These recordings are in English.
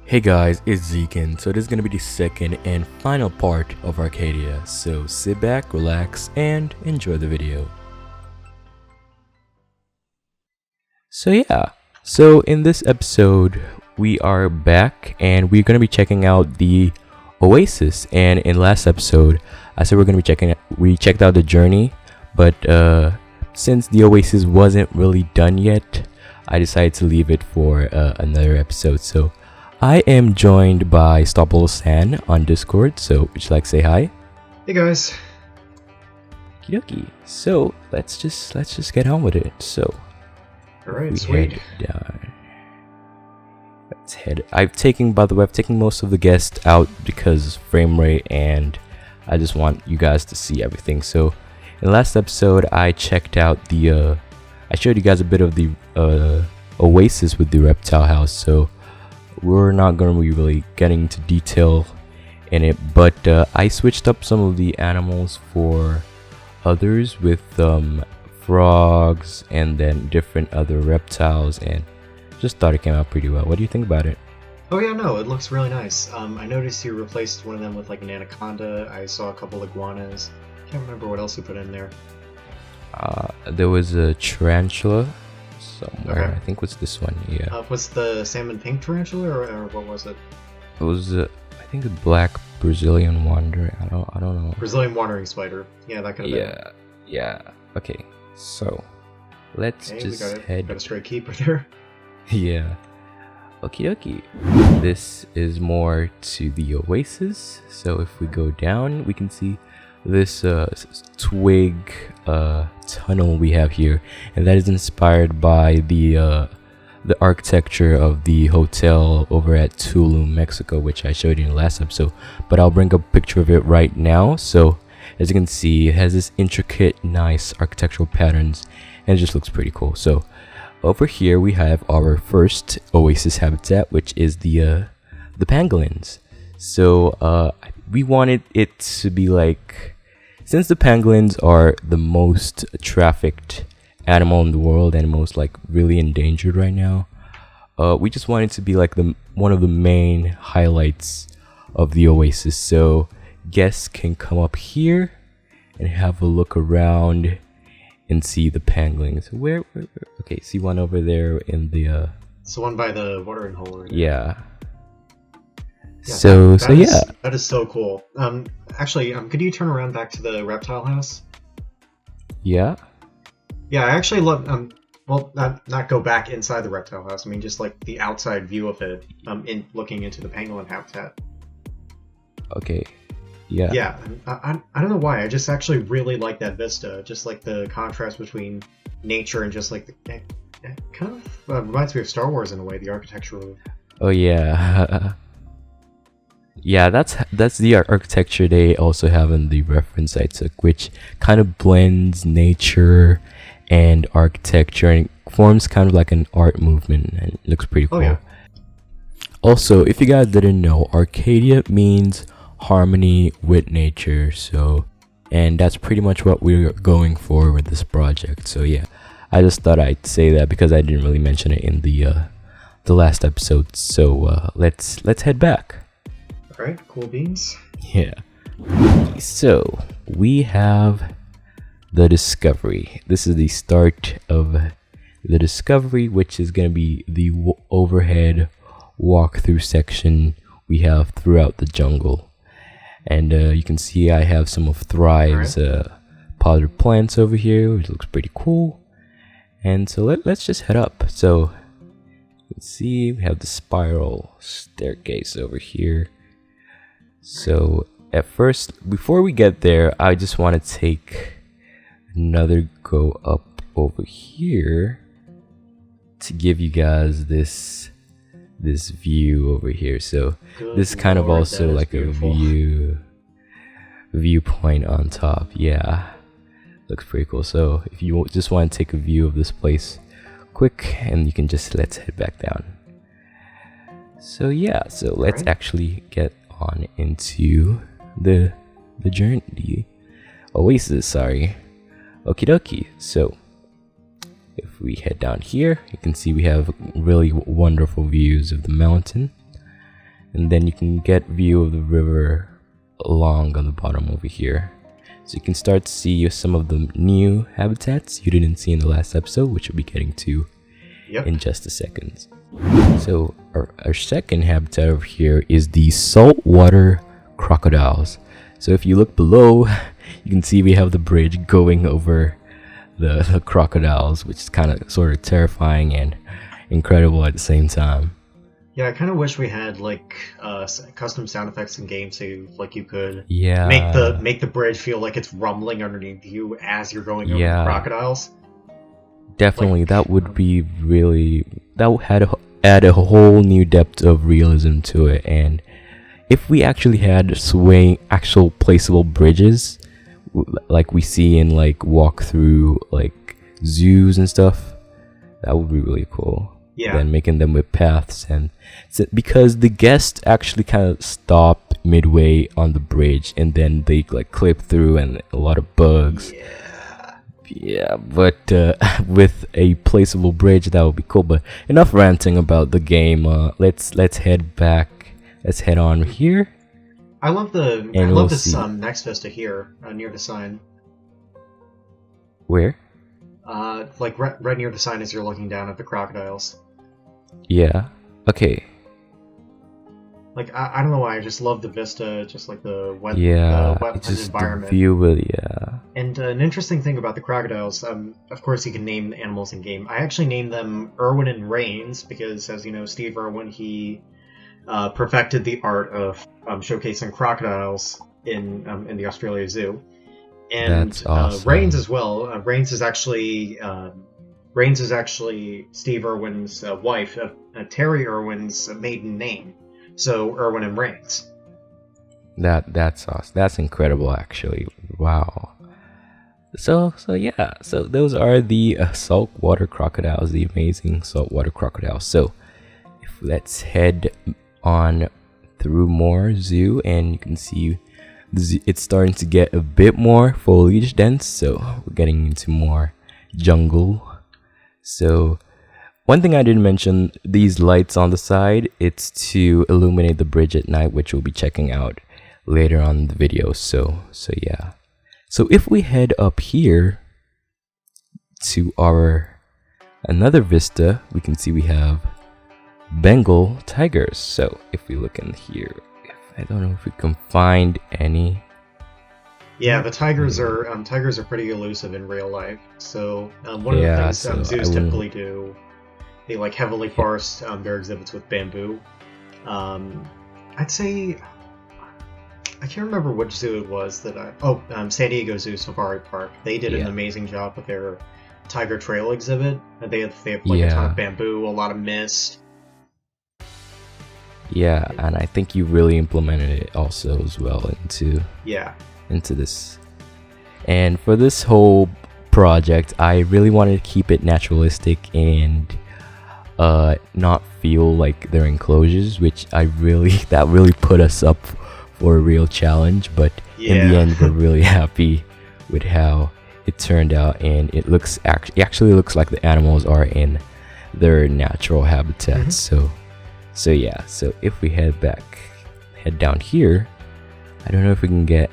Hey guys, it's Zekin. So this is gonna be the second and final part of Arcadia. So sit back, relax, and enjoy the video. So in this episode, we are back and we're gonna be checking out the Oasis. And in last episode, I said we checked out the journey, but since the Oasis wasn't really done yet, I decided to leave it for another episode. So I am joined by Stoppable San on Discord, so would you like to say hi? Hey guys. Okie dokie. So let's just get on with it. So alright, sweet. Head down. Let's head. I've taken most of the guests out because frame rate, and I just want you guys to see everything. So in the last episode, I checked out the I showed you guys a bit of the Oasis with the reptile house. So we're not going to be really getting into detail in it, but I switched up some of the animals for others with frogs and then different other reptiles, and just thought it came out pretty well. What do you think about it? Oh yeah, no, it looks really nice. I noticed you replaced one of them with like an anaconda. I saw a couple iguanas. Can't remember what else you put in there. There was a tarantula somewhere. Okay. I think was this one. Yeah. Was the salmon pink tarantula or what was it? It was I think a black Brazilian wanderer. I don't know. Brazilian wandering spider. Yeah, that could have been. Yeah. Okay. So let's just head. Got a stray keeper there. Yeah. Okie dokie. This is more to the Oasis. So if we go down, we can see this twig tunnel we have here, and that is inspired by the architecture of the hotel over at Tulum, Mexico, which I showed you in the last episode, but I'll bring up a picture of it right now. So as you can see, it has this intricate, nice architectural patterns, and it just looks pretty cool. So over here we have our first Oasis habitat, which is the pangolins. So we wanted it to be like, since the pangolins are the most trafficked animal in the world and most like really endangered right now, we just wanted to be like one of the main highlights of the Oasis. So guests can come up here and have a look around and see the pangolins. Where? Okay, see one over there in the. It's the one by the watering hole. Right? Yeah. So that is so cool. Actually, could you turn around back to the reptile house? Yeah. Yeah, I actually love well, not go back inside the reptile house. I mean, just like the outside view of it. In looking into the pangolin habitat. Okay. Yeah. Yeah. I don't know why. I just actually really like that vista. Just like the contrast between nature and just like it kind of reminds me of Star Wars in a way. The architecture. Oh yeah. Yeah, that's the architecture they also have in the reference I took, which kind of blends nature and architecture and forms kind of like an art movement, and it looks pretty cool. Oh, yeah. Also, if you guys didn't know, Arcadia means harmony with nature. So, and that's pretty much what we're going for with this project. So yeah, I just thought I'd say that because I didn't really mention it in the last episode. So let's head back. Alright, cool beans. Yeah. So we have the discovery. This is the start of the discovery, which is going to be the overhead walkthrough section we have throughout the jungle. And you can see I have some of Thrive's potted plants over here, which looks pretty cool. And so let's just head up. So you can see we have the spiral staircase over here. So at first, before we get there, I just want to take another go up over here to give you guys this view over here. So this is kind of also like a viewpoint on top. Yeah, looks pretty cool. So if you just want to take a view of this place quick, and you can just, let's head back down. So yeah, so let's actually get on into the journey, the Oasis, sorry. Okie dokie. So if we head down here, you can see we have really wonderful views of the mountain. and then you can get view of the river along on the bottom over here. So you can start to see some of the new habitats you didn't see in the last episode, which we'll be getting to in just a second. So our second habitat over here is the saltwater crocodiles. So if you look below, you can see we have the bridge going over the crocodiles, which is kind of sort of terrifying and incredible at the same time. Yeah, I kind of wish we had like custom sound effects in game, so you could make the bridge feel like it's rumbling underneath you as you're going over the crocodiles. Definitely, that would be really, that would add a whole new depth of realism to it. And if we actually had actual placeable bridges, like we see in like walk through like zoos and stuff, that would be really cool. Yeah. Then making them with paths, and because the guests actually kind of stop midway on the bridge and then they like clip through, and a lot of bugs. Yeah, but with a placeable bridge, that would be cool. But enough ranting about the game. Let's head back. Let's head on here. I love the next vista here near the sign. Where? Like right near the sign as you're looking down at the crocodiles. Yeah. Okay. Like I don't know why, I just love the vista, just like the wetland environment. The view, And an interesting thing about the crocodiles, of course you can name animals in game. I actually named them Irwin and Rains because, as you know, Steve Irwin, he perfected the art of showcasing crocodiles in the Australia Zoo. And that's awesome. Rains as well. Rains is actually Steve Irwin's wife, Terry Irwin's maiden name. So Irwin and Rains. That's awesome. That's incredible, actually. Wow. So yeah. So those are the saltwater crocodiles, the amazing saltwater crocodiles. So let's head on through more zoo, and you can see it's starting to get a bit more foliage dense. So we're getting into more jungle. So one thing I didn't mention, these lights on the side, it's to illuminate the bridge at night, which we'll be checking out later on in the video. So yeah. So if we head up here to our another vista, we can see we have Bengal tigers. So if we look in here, I don't know if we can find any. Yeah, the tigers are pretty elusive in real life. So one of the things zoos typically do, they like heavily forest their exhibits with bamboo. I'd say, I can't remember which zoo it was that San Diego Zoo Safari Park. They did an amazing job with their tiger trail exhibit. They have like a ton of bamboo, a lot of mist. Yeah, and I think you really implemented it also as well into this. And for this whole project, I really wanted to keep it naturalistic and not feel like they're enclosures, which that really put us up for a real challenge. But in the end, we're really happy with how it turned out, and it actually looks like the animals are in their natural habitats. So yeah, so if we head down here, I don't know if we can get.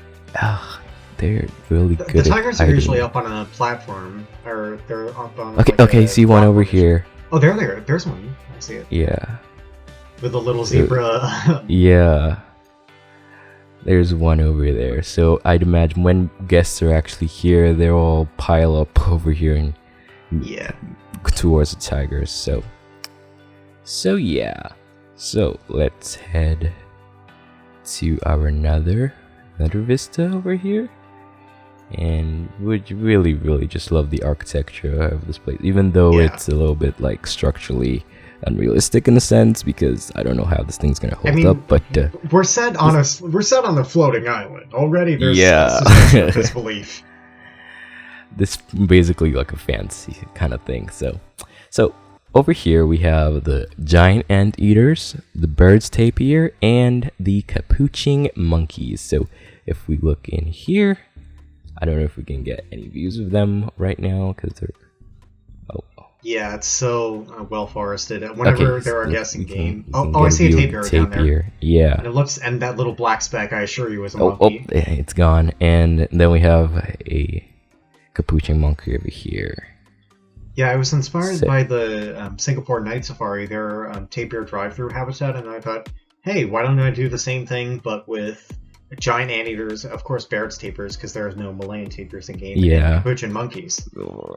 They're really good. The tigers are usually up on a platform, or they're up on. Okay, see one over here. Oh, they're there. There's one. I see it. Yeah. With a little zebra. Yeah. There's one over there. So I'd imagine when guests are actually here, they'll all pile up over here and towards the tigers. So yeah. So let's head to our another vista over here, and would really just love the architecture of this place, even though it's a little bit like structurally unrealistic in a sense, because I don't know how this thing's gonna hold up. But we're set on a floating island already. There's suspension of disbelief. This basically like a fancy kind of thing. So over here we have the giant anteaters, the bird's tapir, and the capuchin monkeys. So if we look in here, I don't know if we can get any views of them right now because they're Yeah, it's so well forested. Whenever there are guests in game, I see a tapir down there. Yeah, and that little black speck, I assure you, is a monkey. Oh, it's gone. And then we have a capuchin monkey over here. Yeah, I was inspired by the Singapore Night Safari, their tapir drive-through habitat, and I thought, hey, why don't I do the same thing but with giant anteaters, of course Baird's tapirs, because there is no Malayan tapirs in game, and capuchin monkeys.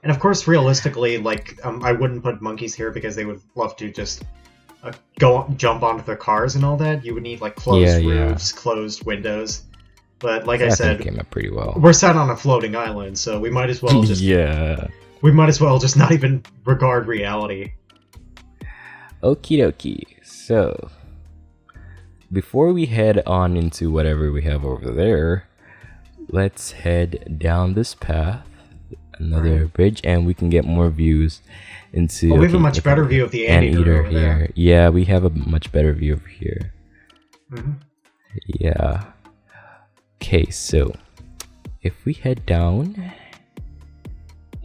And of course, realistically, like, I wouldn't put monkeys here because they would love to just jump onto their cars and all that. You would need, like, closed roofs, closed windows. But like I said, came out pretty well. We're sat on a floating island, so we might as well just... We might as well just not even regard reality. Okie dokie. So, before we head on into whatever we have over there, let's head down this path, another bridge, and we can get more views into... we have a much better view of the anteater over here. There. Yeah, we have a much better view over here. Mm-hmm. Yeah. Okay, so if we head down,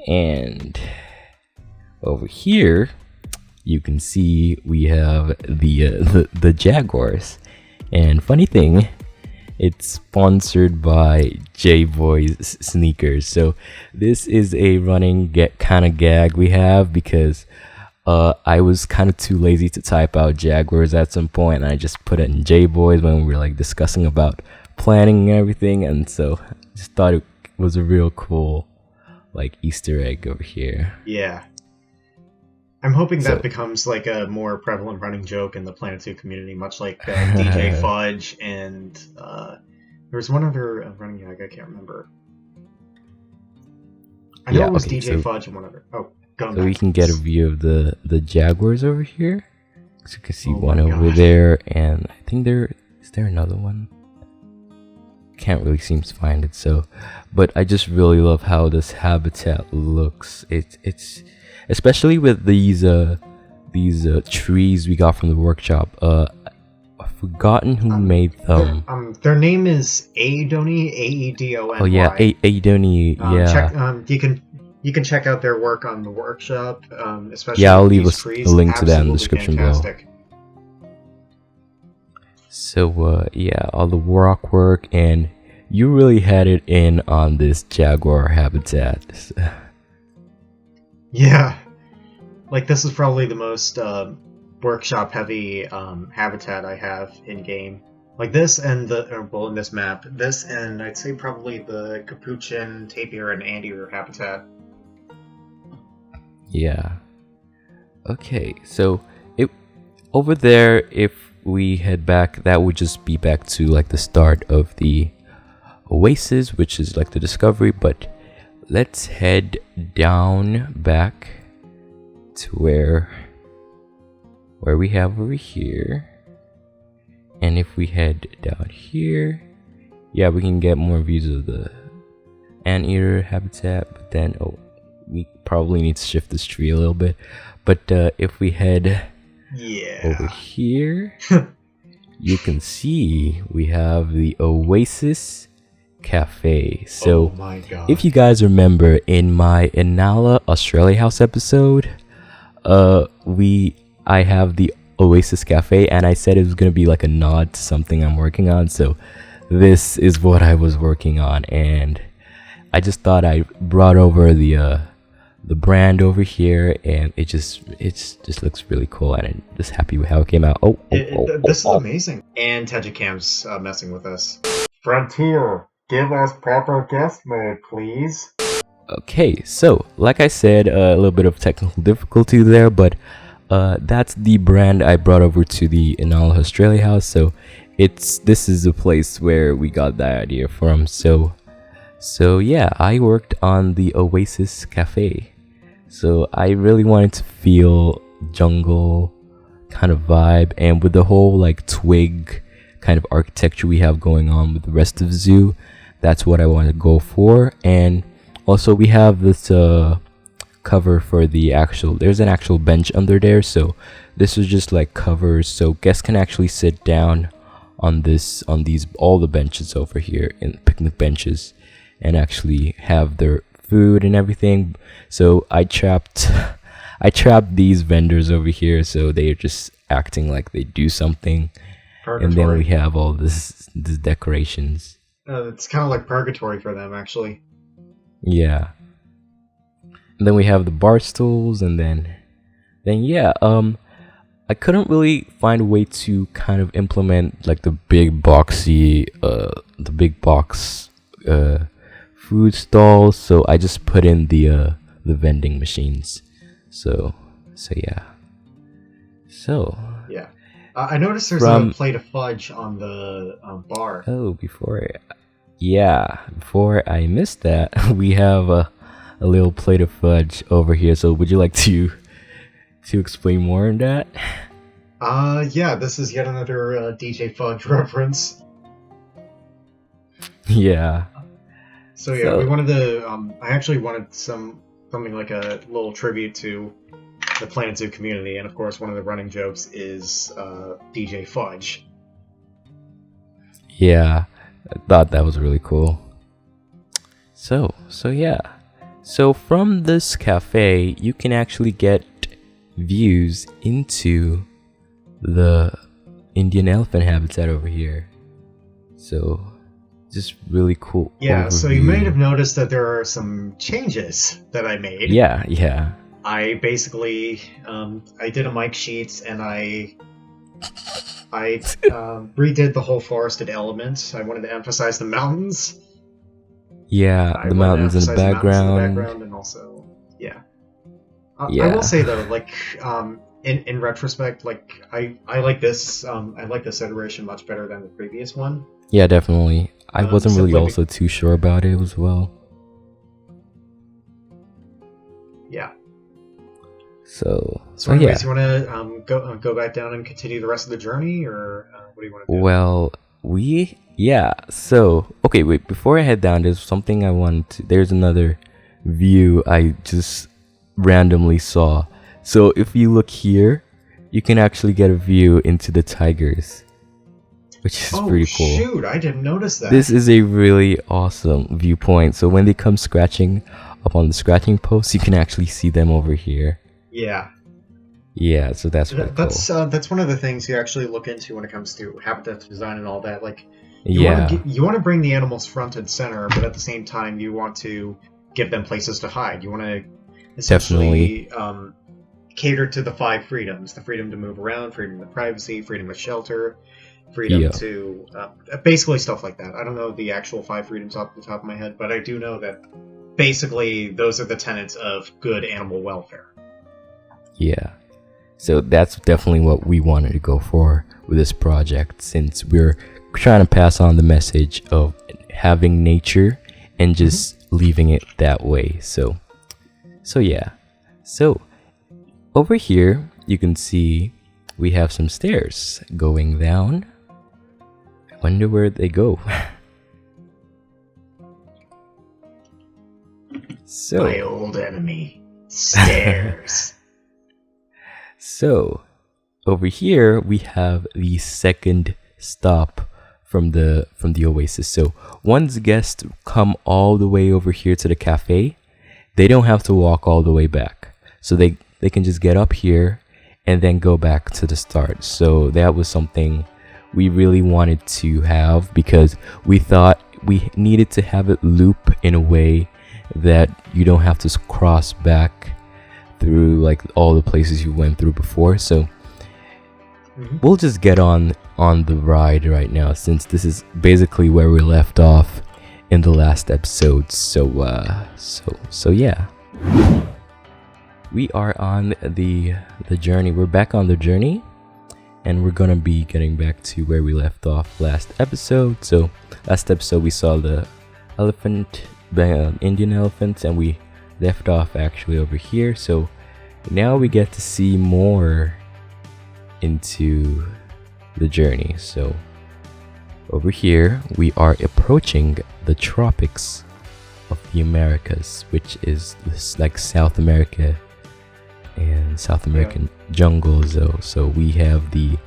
and over here, you can see we have the Jaguars. And funny thing, it's sponsored by J-Boys Sneakers. So this is a running kind of gag we have because I was kind of too lazy to type out Jaguars at some point, and I just put it in J-Boys when we were like discussing about planning and everything. And so I just thought it was a real cool like Easter egg over here. Yeah. I'm hoping that becomes like a more prevalent running joke in the Planet 2 community, much like DJ Fudge and there was one other running gag I can't remember. I know it was DJ Fudge and one other. Oh, so we can get a view of the Jaguars over here. So you can see one over there, and I think is there another one? Can't really seem to find it. So, but I just really love how this habitat looks. It's especially with these trees we got from the workshop. I've forgotten who made them. Their name is Aedoni, Aedony. Oh yeah, Aedony. Yeah. You can check out their work on the workshop. Especially I'll leave a link to that in the description below. So all the rock work, and you really had it in on this Jaguar habitat. Yeah, like this is probably the most workshop heavy habitat I have in game. Like this and in this map, this and I'd say probably the capuchin, tapir, and anteater habitat. Yeah. Okay, so over there, if we head back, that would just be back to like the start of the Oasis, which is like the discovery. But let's head down back to where we have over here. And if we head down here, yeah, we can get more views of the anteater habitat. But then we probably need to shift this tree a little bit. But if we head over here, you can see we have the Oasis Cafe. So if you guys remember in my Inala Australia House episode, I have the Oasis Cafe, and I said it was gonna be like a nod to something I'm working on. So this is what I was working on, and I just thought I brought over the brand over here, and it just looks really cool, and I'm just happy with how it came out. This is amazing. And Tejicam's messing with us. Frontier, give us proper guest mode, please. Okay, so like I said, a little bit of technical difficulty there, but that's the brand I brought over to the Inala Australia House. So this is a place where we got that idea from. So yeah, I worked on the Oasis Cafe. So I really wanted to feel jungle kind of vibe, and with the whole like twig kind of architecture we have going on with the rest of the zoo, that's what I want to go for. And also we have this cover for there's an actual bench under there, so this is just like covers so guests can actually sit down on all the benches over here, in picnic benches, and actually have their food and everything. So I trapped I trapped these vendors over here, so they're just acting like they do something. Purgatory. And then we have all these decorations. It's kind of like purgatory for them, actually. Yeah. And then we have the bar stools, and then yeah. I couldn't really find a way to kind of implement like the big box food stalls, so I just put in the vending machines. So yeah. So yeah, I noticed there's a plate of fudge on the bar. Oh, before I missed that, we have a little plate of fudge over here. So would you like to explain more on that? Yeah, this is yet another DJ Fudge reference. Yeah. So yeah, we wanted to. I actually wanted something like a little tribute to the Planet Zoo community, and of course, one of the running jokes is DJ Fudge. Yeah, I thought that was really cool. So yeah. So from this cafe, you can actually get views into the Indian elephant habitat over here. So just really cool. Yeah, overview. So you may have noticed that there are some changes that I made. Yeah. I basically I did a mic sheet, and I redid the whole forested element. I wanted to emphasize the mountains. Yeah, the mountains in the background. And also, yeah. Yeah. I will say though, like in retrospect, like I like this iteration much better than the previous one. Yeah, definitely. I wasn't really also too sure about it as well. Yeah. So anyways, you want to go back down and continue the rest of the journey, or what do you want to do? Well, So okay, wait. Before I head down, there's something I want to. There's another view I just randomly saw. So if you look here, you can actually get a view into the tigers, which is pretty cool. Shoot, I didn't notice that. This is a really awesome viewpoint. So when they come scratching up on the scratching post, you can actually see them over here. Yeah. Yeah, so that's pretty cool. That's one of the things you actually look into when it comes to habitat design and all that. Like, you want to bring the animals front and center, but at the same time, you want to give them places to hide. You want to essentially cater to the 5 freedoms: the freedom to move around, freedom to privacy, freedom of shelter, freedom to basically stuff like that. I don't know the actual 5 freedoms off the top of my head, but I do know that basically those are the tenets of good animal welfare. Yeah. So that's definitely what we wanted to go for with this project, since we're trying to pass on the message of having nature and just leaving it that way. So yeah. So over here, you can see we have some stairs going down. I wonder where they go. So my old enemy, stairs. So over here we have the second stop from the Oasis. So once guests come all the way over here to the cafe, they don't have to walk all the way back. So they can just get up here and then go back to the start. So that was something we really wanted to have, because we thought we needed to have it loop in a way that you don't have to cross back through like all the places you went through before. So we'll just get on the ride right now, since this is basically where we left off in the last episode. So yeah, we are on the journey. We're back on the journey, and we're gonna be getting back to where we left off last episode. So last episode we saw the Indian elephants, and we left off actually over here. So now we get to see more into the journey. So over here we are approaching the tropics of the Americas, which is this like South America and South American jungles. So we have the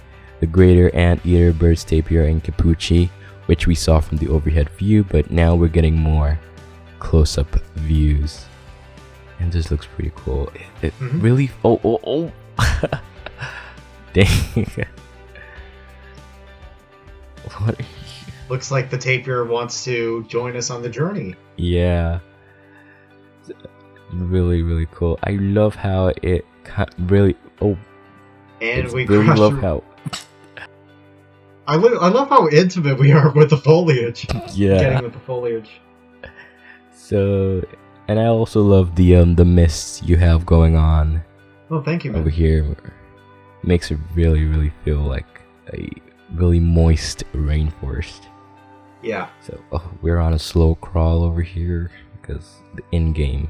greater anteater birds, tapir and capuchin, which we saw from the overhead view, but now we're getting more close-up views. and this looks pretty cool. It Mhm. really. Oh. Dang. What? Looks like the tapir wants to join us on the journey. Yeah. Really, really cool. I love how it really. Oh. And we really crushed love through- how. I love how intimate we are with the foliage. Yeah. Getting with the foliage. So, and I also love the mists you have going on Oh, thank you, man. over here. Makes it really, really feel like a really moist rainforest. Yeah. So, we're on a slow crawl over here because the in-game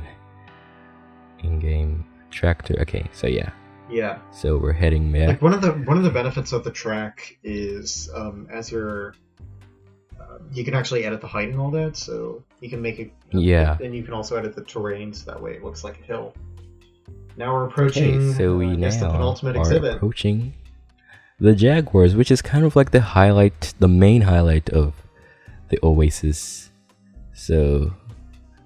tractor. Okay, so yeah. Yeah. So we're heading back. Like one of the benefits of the track is as you're you can actually edit the height and all that, so you can make it. Yeah. And you can also edit the terrain, so that way it looks like a hill. Now we're approaching. Okay, so we I guess the now penultimate are exhibit. approaching the Jaguars, which is kind of like the main highlight of the Oasis. So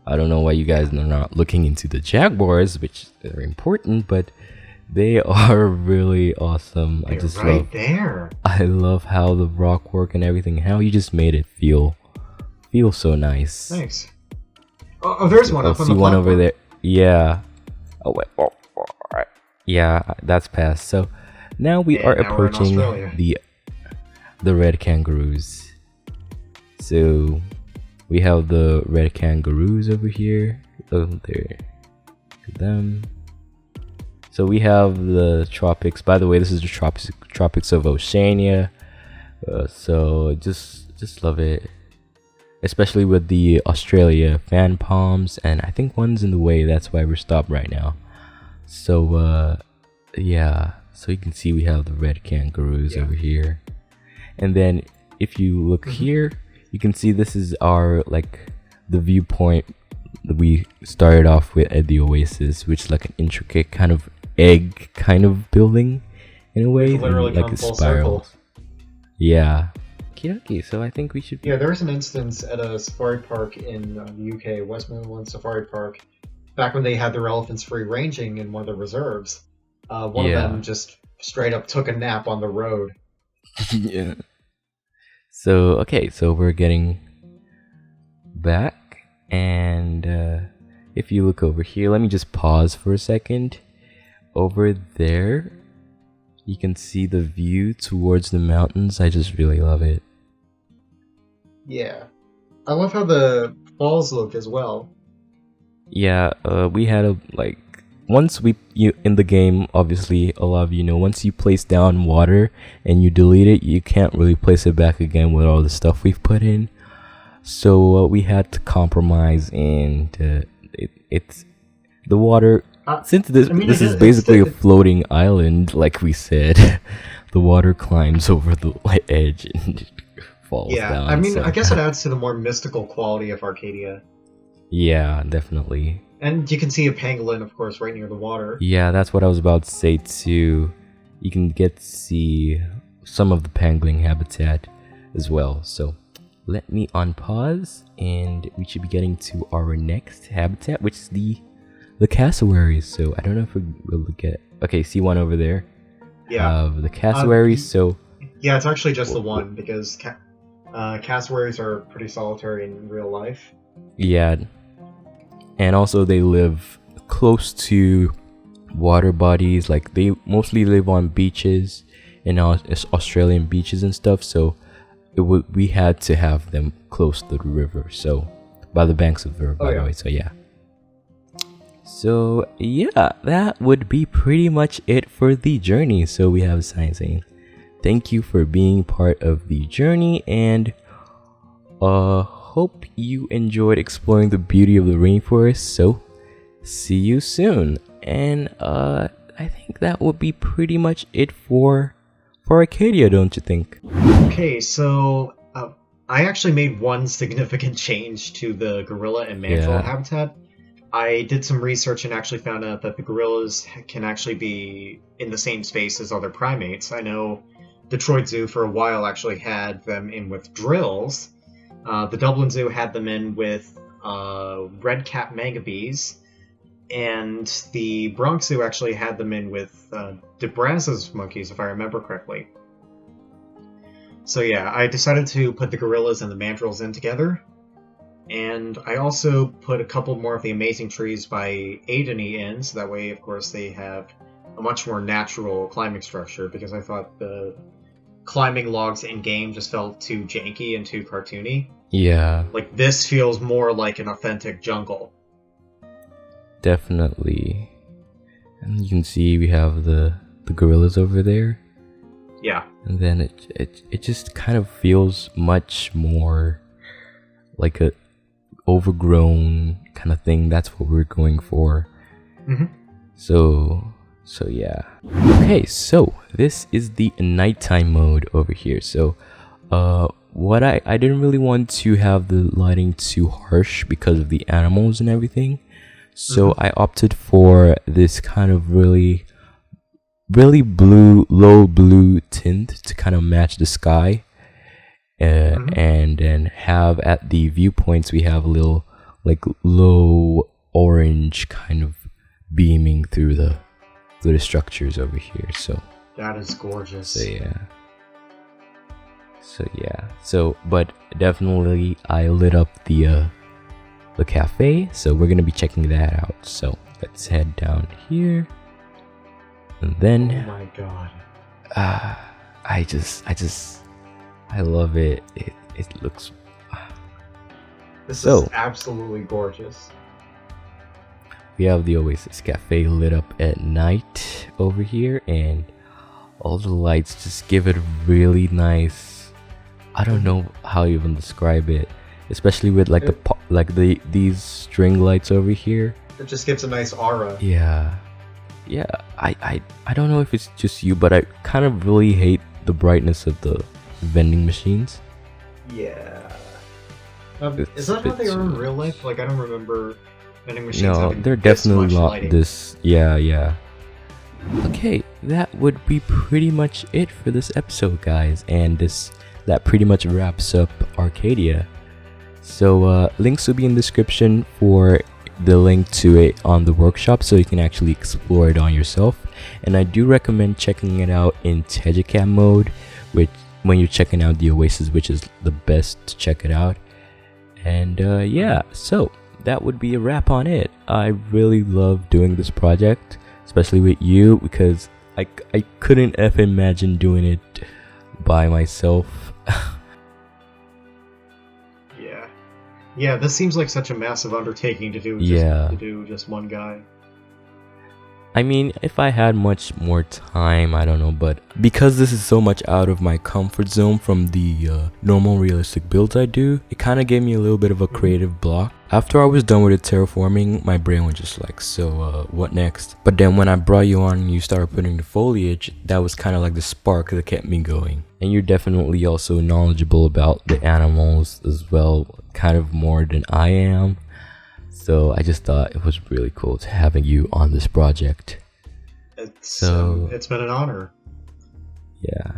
I don't know why you guys are not looking into the Jaguars, which are important, but they are really awesome. They're I just right love there. I love how the rock work and everything, how you just made it feel so nice. Thanks. Oh, there's one up on see the one over platform. there. Yeah. Oh wait. Yeah, that's past. So now we And are now we're in approaching Australia. the red kangaroos. So we have the red kangaroos over here. Oh, there. Look at them. So we have the tropics. By the way, this is the tropics of Oceania. So just love it, especially with the Australia fan palms, and I think one's in the way. That's why we're stopped right now. So yeah. So you can see we have the red kangaroos over here, and then if you look here, you can see this is our the viewpoint that we started off with at the Oasis, which is like an intricate kind of egg kind of building in a way, We've literally like come a full spiral. circle. Yeah. Okay, so I think we should. Yeah, there was an instance at a safari park in the UK, Westmoreland Safari Park, back when they had their elephants free ranging in one of the reserves. One of them just straight up took a nap on the road. Yeah. So okay, so we're getting back, and if you look over here, let me just pause for a second. Over there, you can see the view towards the mountains. I just really love it. Yeah. I love how the falls look as well. Yeah, we had a once in the game, obviously a lot of you know, once you place down water and you delete it, you can't really place it back again with all the stuff we've put in. So we had to compromise, and it's the water. Since this is basically a floating island, like we said, the water climbs over the edge and falls down. I mean, so. I guess it adds to the more mystical quality of Arcadia. Yeah, definitely. And you can see a pangolin, of course, right near the water. Yeah, that's what I was about to say too. You can get to see some of the pangolin habitat as well. So let me unpause, and we should be getting to our next habitat, which is the cassowaries. So I don't know if we'll get. Okay, see one over there. Yeah. The cassowaries. So yeah, it's actually just the one, because cassowaries are pretty solitary in real life. Yeah, and also they live close to water bodies. Like they mostly live on beaches, in Australian beaches and stuff. So we had to have them close to the river. So by the banks of the river, by the way. So yeah. So yeah, that would be pretty much it for the journey. So we have a sign saying, "Thank you for being part of the journey," and hope you enjoyed exploring the beauty of the rainforest. So see you soon. And I think that would be pretty much it for Arcadia, don't you think? Okay, so I actually made one significant change to the gorilla and mangrove habitat. I did some research and actually found out that the gorillas can actually be in the same space as other primates. I know Detroit Zoo for a while actually had them in with drills. The Dublin Zoo had them in with red-capped mangabees. and the Bronx Zoo actually had them in with DeBraz's monkeys, if I remember correctly. So yeah, I decided to put the gorillas and the mandrills in together, and I also put a couple more of the amazing trees by Aideny in, so that way, of course, they have a much more natural climbing structure, because I thought the climbing logs in-game just felt too janky and too cartoony. Yeah. Like, this feels more like an authentic jungle. Definitely. And you can see we have the gorillas over there. Yeah. And then it just kind of feels much more like a overgrown kind of thing. That's what we're going for. Mm-hmm. So yeah. Okay, so this is the nighttime mode over here. So what I didn't really want to have the lighting too harsh because of the animals and everything. So I opted for this kind of really blue, low blue tint to kind of match the sky. And then have at the viewpoints we have a little like low orange kind of beaming through the structures over here. So that is gorgeous. So yeah. So but definitely I lit up the cafe, so we're gonna be checking that out. So let's head down here, and then oh my god, I love it. It looks this is absolutely gorgeous. We have the Oasis cafe lit up at night over here, and all the lights just give it a really nice, I don't know how you even describe it, especially with like these string lights over here. It just gives a nice aura. Yeah. I don't know if it's just you, but I kind of really hate the brightness of the vending machines. Yeah. Is that how they are in real life? Like, I don't remember vending machines. No, they're definitely not lighting. This. Yeah. Okay, that would be pretty much it for this episode, guys, and that pretty much wraps up Arcadia. So links will be in the description for the link to it on the workshop, so you can actually explore it on yourself. And I do recommend checking it out in Tejicam mode, which when you're checking out the Oasis, which is the best to check it out. And yeah, so that would be a wrap on it. I really love doing this project, especially with you, because I couldn't imagine doing it by myself. Yeah, this seems like such a massive undertaking to do just one guy. I mean, if I had much more time, I don't know, but because this is so much out of my comfort zone from the normal realistic builds I do, it kind of gave me a little bit of a creative block. After I was done with the terraforming, my brain was just like, so what next? But then when I brought you on and you started putting the foliage, that was kind of like the spark that kept me going. And you're definitely also knowledgeable about the animals as well, kind of more than I am. So I just thought it was really cool to having you on this project. It's been an honor. Yeah.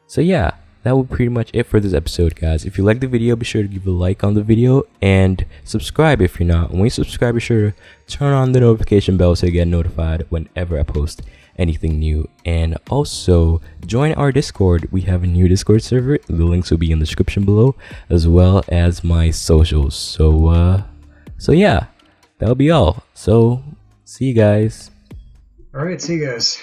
So yeah, that would pretty much it for this episode, guys. If you like the video, be sure to give a like on the video and subscribe if you're not. When you subscribe, be sure to turn on the notification bell so you get notified whenever I post anything new. And also join our Discord. We have a new Discord server. The links will be in the description below, as well as my socials. So yeah, that'll be all. So see you guys. All right, see you guys.